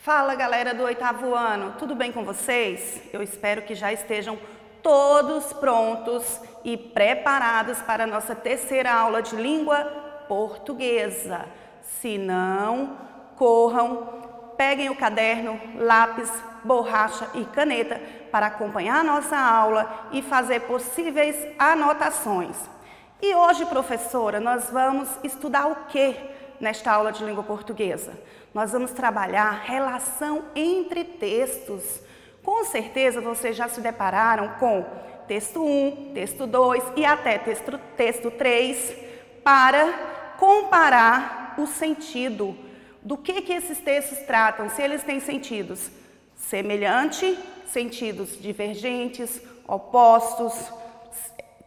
Fala, galera do 8º ano, tudo bem com vocês? Eu espero que já estejam todos prontos e preparados para a nossa terceira aula de língua portuguesa. Se não, corram, peguem o caderno, lápis, borracha e caneta para acompanhar a nossa aula e fazer possíveis anotações. E hoje, professora, nós vamos estudar o quê nesta aula de língua portuguesa? Nós vamos trabalhar relação entre textos. Com certeza vocês já se depararam com texto 1, texto 2 e até texto 3 para comparar o sentido do que esses textos tratam, se eles têm sentidos semelhantes, sentidos divergentes, opostos,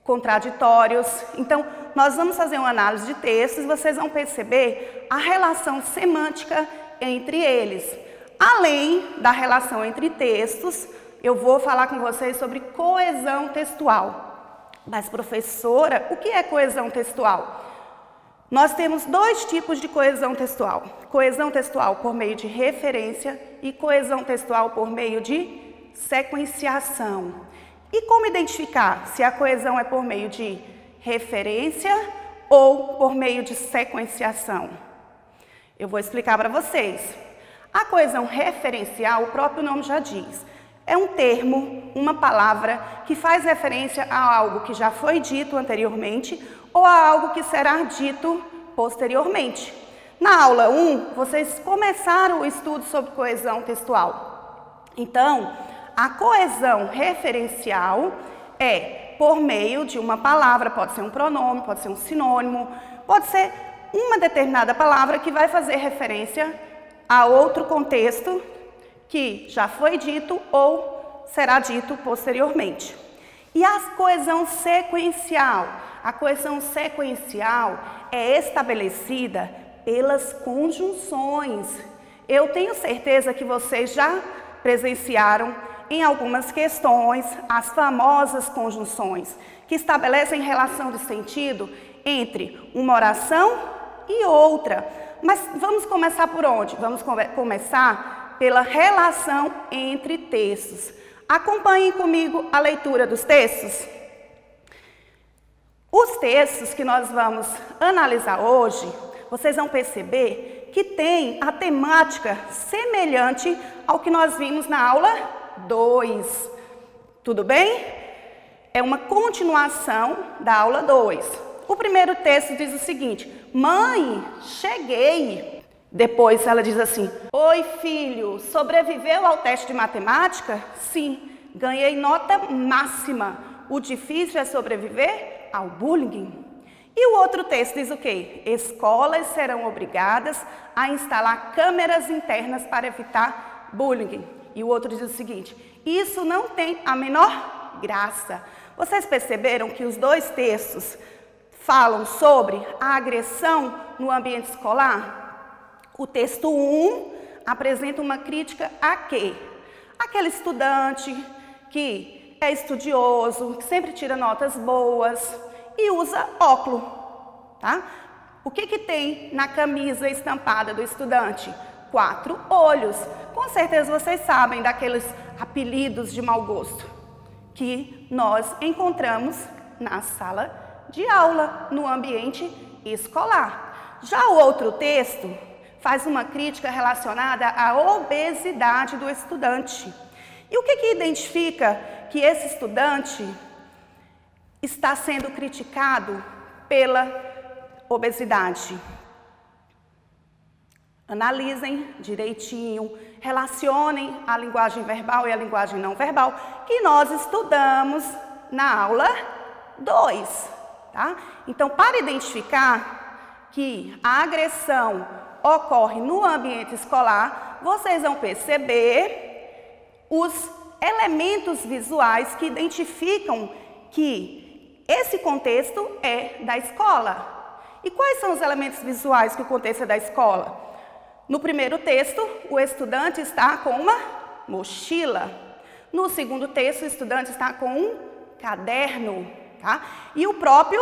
contraditórios. Então, nós vamos fazer uma análise de textos e vocês vão perceber a relação semântica entre eles. Além da relação entre textos, eu vou falar com vocês sobre coesão textual. Mas, professora, o que é coesão textual? Nós temos dois tipos de coesão textual. Coesão textual por meio de referência e coesão textual por meio de sequenciação. E como identificar se a coesão é por meio de referência ou por meio de sequenciação? Eu vou explicar para vocês. A coesão referencial, o próprio nome já diz, é um termo, uma palavra que faz referência a algo que já foi dito anteriormente ou a algo que será dito posteriormente. Na aula 1, vocês começaram o estudo sobre coesão textual. Então, a coesão referencial é por meio de uma palavra, pode ser um pronome, pode ser um sinônimo, pode ser uma determinada palavra que vai fazer referência a outro contexto que já foi dito ou será dito posteriormente. E a coesão sequencial? A coesão sequencial é estabelecida pelas conjunções. Eu tenho certeza que vocês já presenciaram em algumas questões as famosas conjunções, que estabelecem relação de sentido entre uma oração e outra. Mas vamos começar por onde? Vamos começar pela relação entre textos. Acompanhem comigo a leitura dos textos. Os textos que nós vamos analisar hoje, vocês vão perceber que tem a temática semelhante ao que nós vimos na aula 2. Tudo bem? É uma continuação da aula 2. O primeiro texto diz o seguinte: mãe, cheguei. Depois ela diz assim: oi, filho, sobreviveu ao teste de matemática? Sim, ganhei nota máxima. O difícil é sobreviver ao bullying. E o outro texto diz o quê? Escolas serão obrigadas a instalar câmeras internas para evitar bullying. E o outro diz o seguinte: isso não tem a menor graça. Vocês perceberam que os dois textos falam sobre a agressão no ambiente escolar? O texto 1 apresenta uma crítica a quê? Aquele estudante que é estudioso, que sempre tira notas boas e usa óculos, tá? O que tem na camisa estampada do estudante? 4 olhos. Com certeza vocês sabem daqueles apelidos de mau gosto que nós encontramos na sala de aula, no ambiente escolar. Já o outro texto faz uma crítica relacionada à obesidade do estudante. E o que identifica que esse estudante está sendo criticado pela obesidade? Analisem direitinho, relacionem a linguagem verbal e a linguagem não verbal, que nós estudamos na aula 2, tá? Então, para identificar que a agressão ocorre no ambiente escolar, vocês vão perceber os elementos visuais que identificam que esse contexto é da escola. E quais são os elementos visuais que o contexto é da escola? No primeiro texto, o estudante está com uma mochila. No segundo texto, o estudante está com um caderno, tá? E o próprio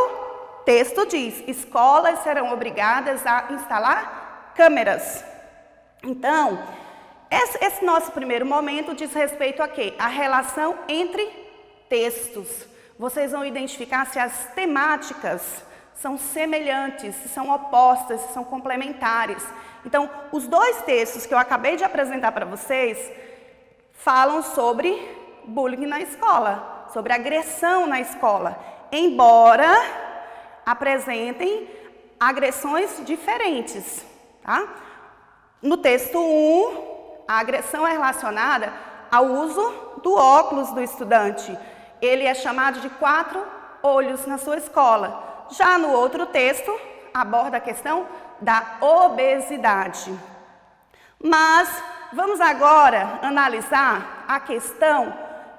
texto diz: escolas serão obrigadas a instalar câmeras. Então, esse nosso primeiro momento diz respeito a quê? A relação entre textos. Vocês vão identificar se as temáticas são semelhantes, se são opostas, se são complementares. Então, os dois textos que eu acabei de apresentar para vocês falam sobre bullying na escola, sobre agressão na escola, embora apresentem agressões diferentes, tá? No texto 1, a agressão é relacionada ao uso do óculos do estudante. Ele é chamado de 4 olhos na sua escola. Já no outro texto, aborda a questão da obesidade. Mas vamos agora analisar a questão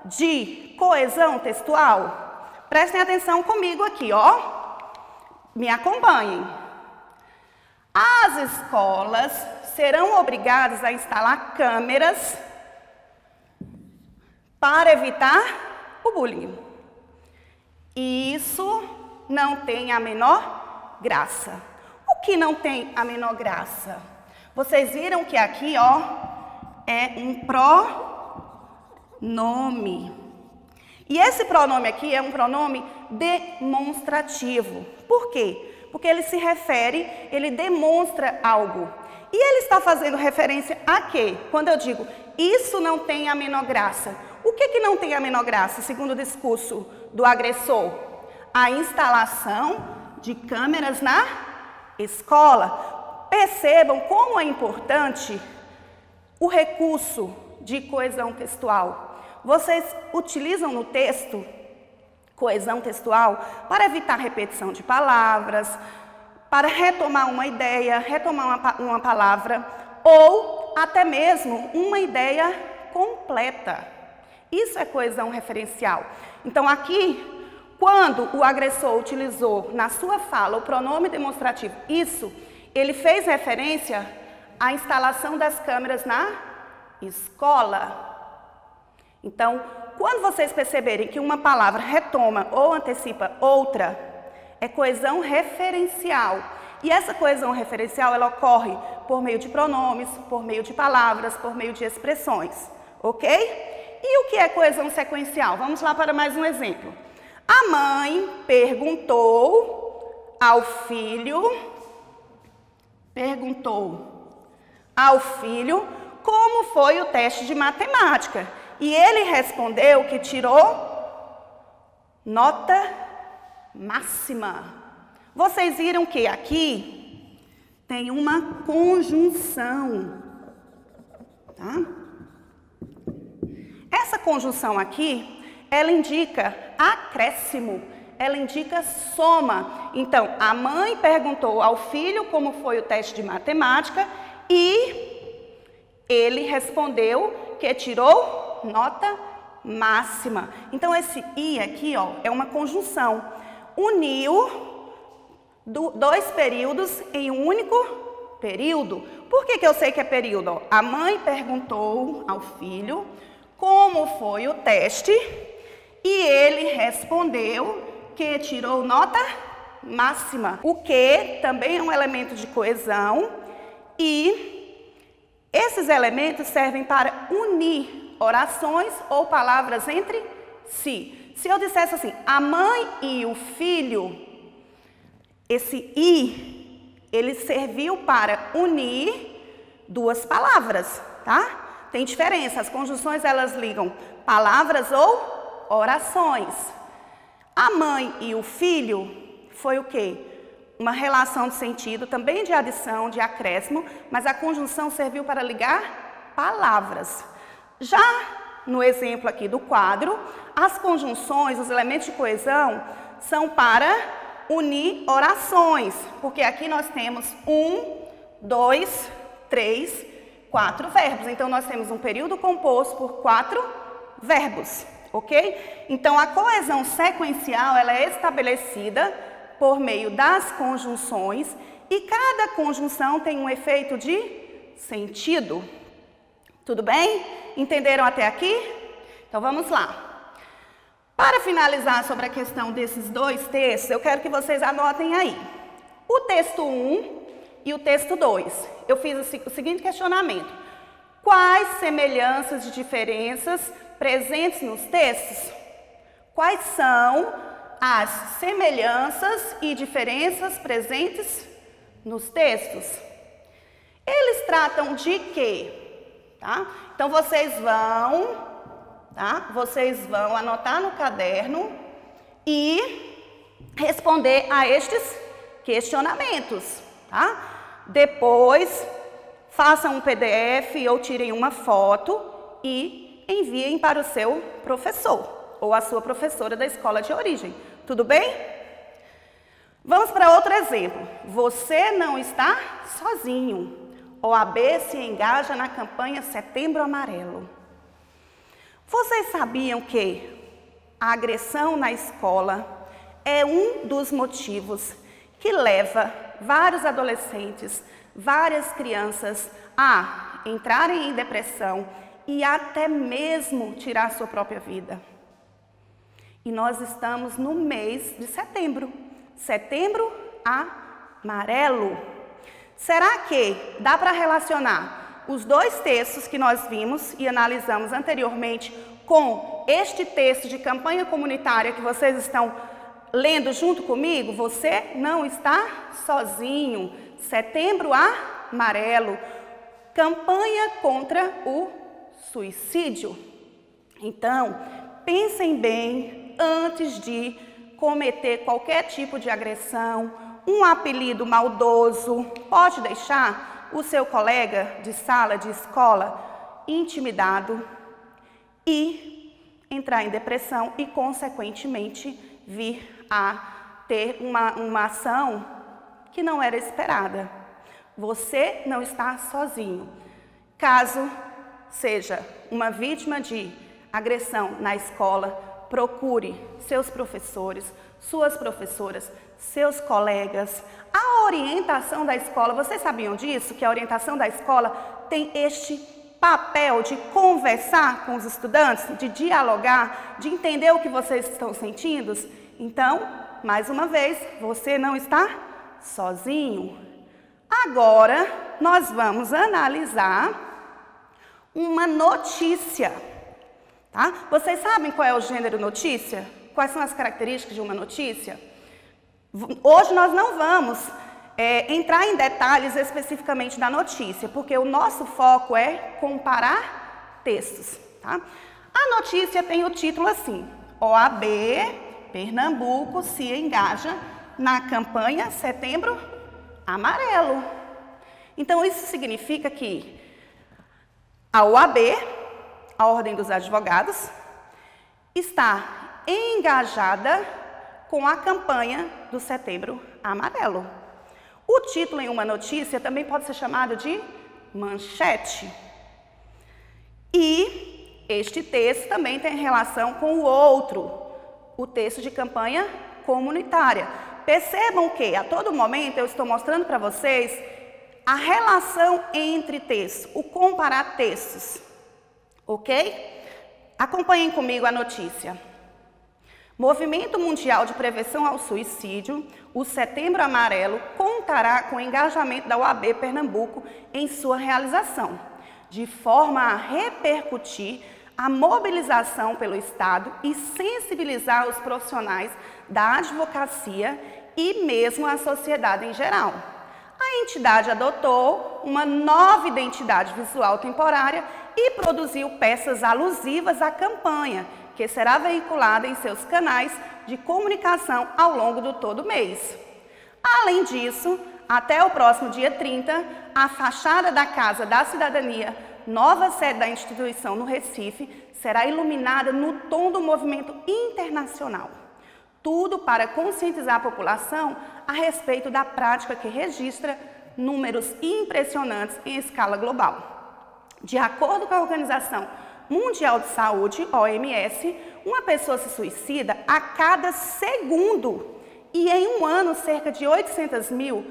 de coesão textual. Prestem atenção comigo aqui, ó. Me acompanhem. As escolas serão obrigadas a instalar câmeras para evitar o bullying. Isso não tem a menor graça. O que não tem a menor graça? Vocês viram que aqui, ó, é um pronome. E esse pronome aqui é um pronome demonstrativo. Por quê? Porque ele se refere, ele demonstra algo. E ele está fazendo referência a quê? Quando eu digo, isso não tem a menor graça. O que não tem a menor graça, segundo o discurso do agressor? A instalação de câmeras na escola. Percebam como é importante o recurso de coesão textual. Vocês utilizam no texto coesão textual para evitar repetição de palavras, para retomar uma ideia, retomar uma palavra, ou até mesmo uma ideia completa. Isso é coesão referencial. Então aqui, quando o agressor utilizou na sua fala o pronome demonstrativo, isso, ele fez referência à instalação das câmeras na escola. Então, quando vocês perceberem que uma palavra retoma ou antecipa outra, é coesão referencial. E essa coesão referencial, ela ocorre por meio de pronomes, por meio de palavras, por meio de expressões, ok? E o que é coesão sequencial? Vamos lá para mais um exemplo. A mãe perguntou ao filho como foi o teste de matemática. E ele respondeu que tirou nota máxima. Vocês viram que aqui tem uma conjunção, tá? Essa conjunção aqui, ela indica acréscimo, ela indica soma. Então, a mãe perguntou ao filho como foi o teste de matemática e ele respondeu que tirou nota máxima. Então, esse I aqui, ó, é uma conjunção. Uniu dois períodos em um único período. Por que eu sei que é período? Ó, a mãe perguntou ao filho como foi o teste e ele respondeu que tirou nota máxima. O que também é um elemento de coesão e esses elementos servem para unir orações ou palavras entre si. Se eu dissesse assim, a mãe e o filho, esse I, ele serviu para unir duas palavras, tá? Tem diferença, as conjunções elas ligam palavras ou orações. A mãe e o filho foi o quê? Uma relação de sentido, também de adição, de acréscimo, mas a conjunção serviu para ligar palavras. Já no exemplo aqui do quadro, as conjunções, os elementos de coesão, são para unir orações, porque aqui nós temos 1, 2, 3, 4 verbos. Então, nós temos um período composto por 4 verbos, ok? Então, a coesão sequencial, ela é estabelecida por meio das conjunções e cada conjunção tem um efeito de sentido. Tudo bem? Entenderam até aqui? Então, vamos lá. Para finalizar sobre a questão desses dois textos, eu quero que vocês anotem aí. O texto 1 e o texto 2. Eu fiz o seguinte questionamento. Quais semelhanças e diferenças presentes nos textos? Quais são as semelhanças e diferenças presentes nos textos? Eles tratam de quê? Tá? Então, vocês vão anotar no caderno e responder a estes questionamentos, tá? Depois, façam um PDF ou tirem uma foto e enviem para o seu professor ou a sua professora da escola de origem. Tudo bem? Vamos para outro exemplo. Você não está sozinho. OAB se engaja na campanha Setembro Amarelo. Vocês sabiam que a agressão na escola é um dos motivos que leva vários adolescentes, várias crianças a entrarem em depressão e até mesmo tirar sua própria vida? E nós estamos no mês de setembro. Setembro Amarelo. Será que dá para relacionar os dois textos que nós vimos e analisamos anteriormente com este texto de campanha comunitária que vocês estão lendo junto comigo? Você não está sozinho. Setembro Amarelo. Campanha contra o suicídio. Então, pensem bem antes de cometer qualquer tipo de agressão, um apelido maldoso. Pode deixar o seu colega de sala, de escola, intimidado e entrar em depressão e, consequentemente, vir a ter uma ação que não era esperada. Você não está sozinho. Caso seja uma vítima de agressão na escola, procure seus professores, suas professoras, seus colegas, a orientação da escola. Vocês sabiam disso? Que a orientação da escola tem este papel de conversar com os estudantes, de dialogar, de entender o que vocês estão sentindo? Então, mais uma vez, você não está sozinho. Agora, nós vamos analisar uma notícia. Tá? Vocês sabem qual é o gênero notícia? Quais são as características de uma notícia? Hoje nós não vamos entrar em detalhes especificamente da notícia, porque o nosso foco é comparar textos. Tá? A notícia tem o título assim: OAB Pernambuco se engaja na campanha Setembro Amarelo. Então, isso significa que a OAB, a Ordem dos Advogados, está engajada com a campanha do Setembro Amarelo. O título em uma notícia também pode ser chamado de manchete. E este texto também tem relação com o outro, o texto de campanha comunitária. Percebam que a todo momento eu estou mostrando para vocês a relação entre textos, o comparar textos, ok? Acompanhem comigo a notícia. Movimento Mundial de Prevenção ao Suicídio, o Setembro Amarelo, contará com o engajamento da OAB Pernambuco em sua realização, de forma a repercutir a mobilização pelo Estado e sensibilizar os profissionais da advocacia e mesmo a sociedade em geral. A entidade adotou uma nova identidade visual temporária e produziu peças alusivas à campanha, que será veiculada em seus canais de comunicação ao longo do todo mês. Além disso, até o próximo dia 30, a fachada da Casa da Cidadania, nova sede da instituição no Recife, será iluminada no tom do movimento internacional. Tudo para conscientizar a população a respeito da prática que registra números impressionantes em escala global. De acordo com a Organização Mundial de Saúde, OMS, uma pessoa se suicida a cada segundo e em um ano cerca de 800 mil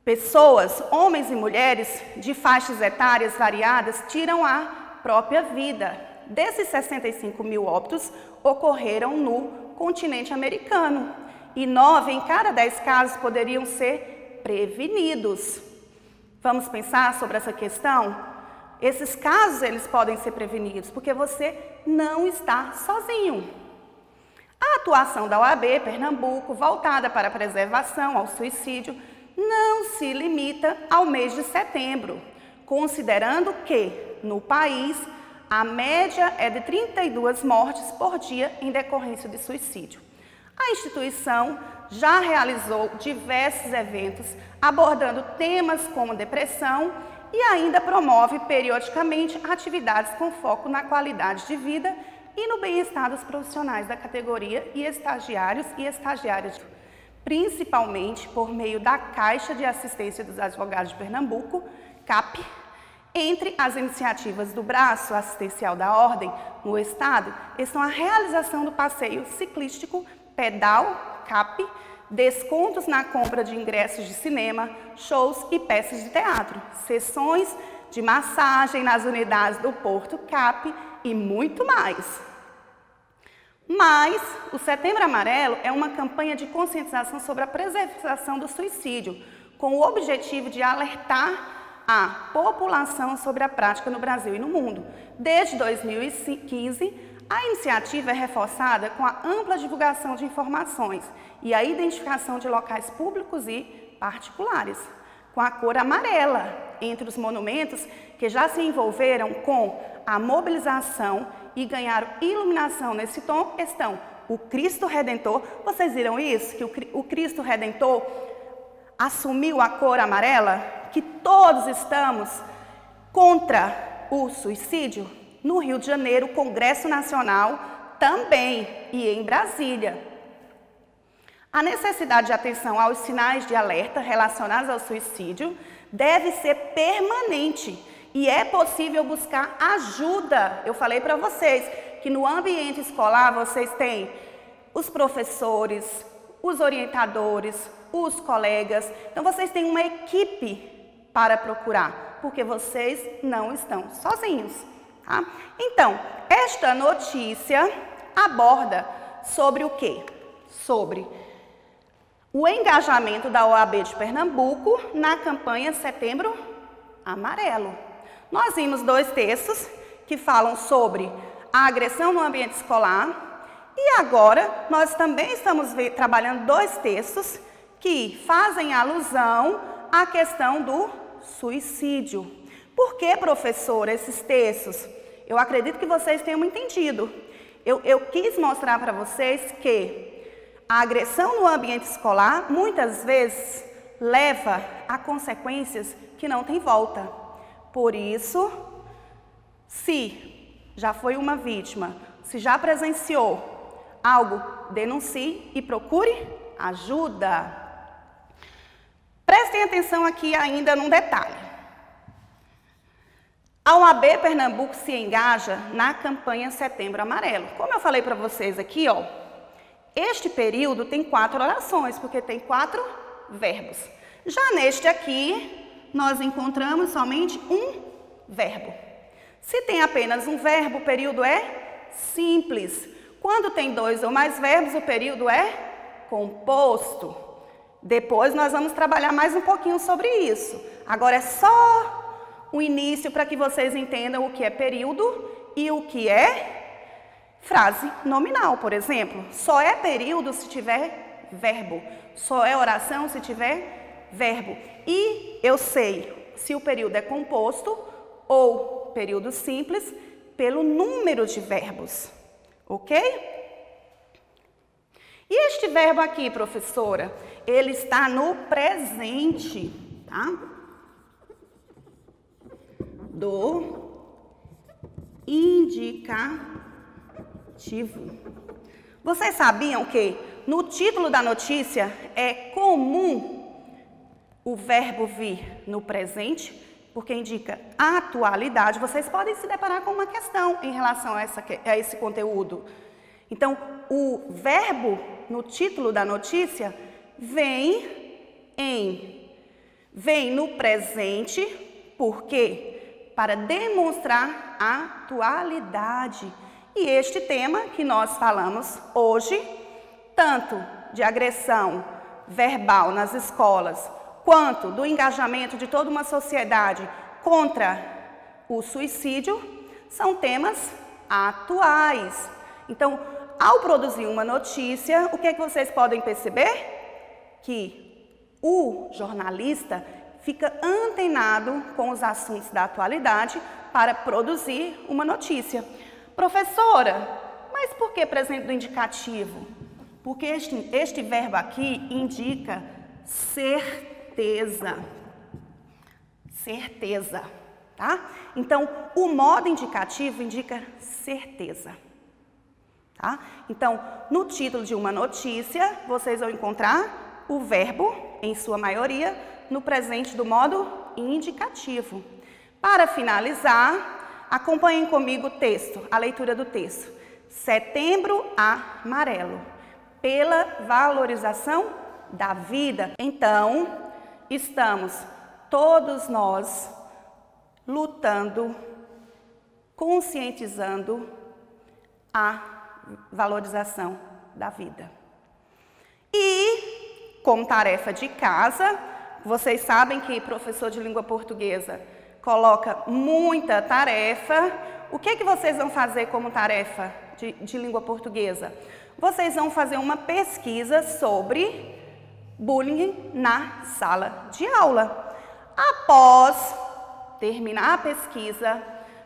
pessoas, homens e mulheres, de faixas etárias variadas, tiram a própria vida. Desses 65 mil óbitos ocorreram no continente americano e 9 em cada 10 casos poderiam ser prevenidos. Vamos pensar sobre essa questão? Esses casos, eles podem ser prevenidos, porque você não está sozinho. A atuação da OAB Pernambuco, voltada para a preservação ao suicídio, não se limita ao mês de setembro, considerando que, no país, a média é de 32 mortes por dia em decorrência de suicídio. A instituição já realizou diversos eventos abordando temas como depressão e ainda promove periodicamente atividades com foco na qualidade de vida e no bem-estar dos profissionais da categoria e estagiários e estagiárias, principalmente por meio da Caixa de Assistência dos Advogados de Pernambuco, CAP. Entre as iniciativas do braço assistencial da Ordem no Estado estão a realização do passeio ciclístico Pedal CAP, descontos na compra de ingressos de cinema, shows e peças de teatro, sessões de massagem nas unidades do Porto CAP e muito mais. Mas o Setembro Amarelo é uma campanha de conscientização sobre a preservação do suicídio, com o objetivo de alertar a população sobre a prática no Brasil e no mundo. Desde 2015, a iniciativa é reforçada com a ampla divulgação de informações e a identificação de locais públicos e particulares, com a cor amarela. Entre os monumentos que já se envolveram com a mobilização e ganharam iluminação nesse tom estão o Cristo Redentor. Vocês viram isso? Que o Cristo Redentor assumiu a cor amarela? Que todos estamos contra o suicídio? No Rio de Janeiro, o Congresso Nacional também, e em Brasília. A necessidade de atenção aos sinais de alerta relacionados ao suicídio deve ser permanente e é possível buscar ajuda. Eu falei para vocês que no ambiente escolar vocês têm os professores, os orientadores, os colegas. Então vocês têm uma equipe para procurar, porque vocês não estão sozinhos. Tá? Então, esta notícia aborda sobre o quê? Sobre o engajamento da OAB de Pernambuco na campanha Setembro Amarelo. Nós vimos 2 textos que falam sobre a agressão no ambiente escolar e agora nós também estamos trabalhando 2 textos que fazem alusão à questão do suicídio. Por que, professora, esses textos? Eu acredito que vocês tenham entendido. Eu quis mostrar para vocês que a agressão no ambiente escolar, muitas vezes, leva a consequências que não têm volta. Por isso, se já foi uma vítima, se já presenciou algo, denuncie e procure ajuda. Prestem atenção aqui ainda num detalhe. A OAB Pernambuco se engaja na campanha Setembro Amarelo. Como eu falei para vocês aqui, ó, este período tem 4 orações, porque tem 4 verbos. Já neste aqui, nós encontramos somente um verbo. Se tem apenas um verbo, o período é simples. Quando tem 2 ou mais verbos, o período é composto. Depois nós vamos trabalhar mais um pouquinho sobre isso. Agora é só o início para que vocês entendam o que é período e o que é frase nominal, por exemplo. Só é período se tiver verbo. Só é oração se tiver verbo. E eu sei se o período é composto ou período simples pelo número de verbos. Ok? E este verbo aqui, professora, ele está no presente, tá? Do indicativo. Vocês sabiam que no título da notícia é comum o verbo vir no presente, porque indica atualidade? Vocês podem se deparar com uma questão em relação a esse conteúdo. Então, o verbo no título da notícia vem no presente, por quê? Para demonstrar a atualidade. E este tema que nós falamos hoje, tanto de agressão verbal nas escolas, quanto do engajamento de toda uma sociedade contra o suicídio, são temas atuais. Então, ao produzir uma notícia, o que é que vocês podem perceber? Que o jornalista fica antenado com os assuntos da atualidade para produzir uma notícia. Professora, mas por que presente do indicativo? Porque este verbo aqui indica certeza. Certeza, tá? Então, o modo indicativo indica certeza, tá? Então, no título de uma notícia, vocês vão encontrar o verbo, em sua maioria, no presente do modo indicativo. Para finalizar, acompanhem comigo o texto, a leitura do texto. Setembro Amarelo, pela valorização da vida. Então, estamos todos nós lutando, conscientizando a valorização da vida. E, como tarefa de casa, vocês sabem que professor de língua portuguesa coloca muita tarefa. O que é que vocês vão fazer como tarefa de língua portuguesa? Vocês vão fazer uma pesquisa sobre bullying na sala de aula. Após terminar a pesquisa,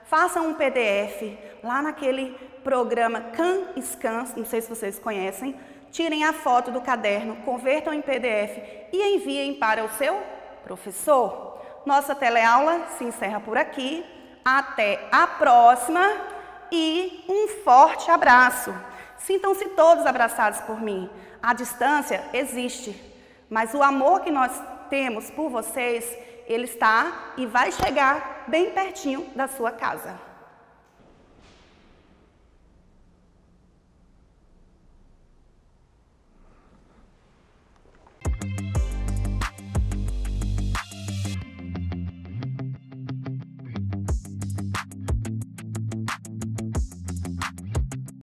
façam um PDF lá naquele programa CanScan, não sei se vocês conhecem, tirem a foto do caderno, convertam em PDF e enviem para o seu professor. Nossa teleaula se encerra por aqui. Até a próxima e um forte abraço. Sintam-se todos abraçados por mim. A distância existe, mas o amor que nós temos por vocês, ele está e vai chegar bem pertinho da sua casa.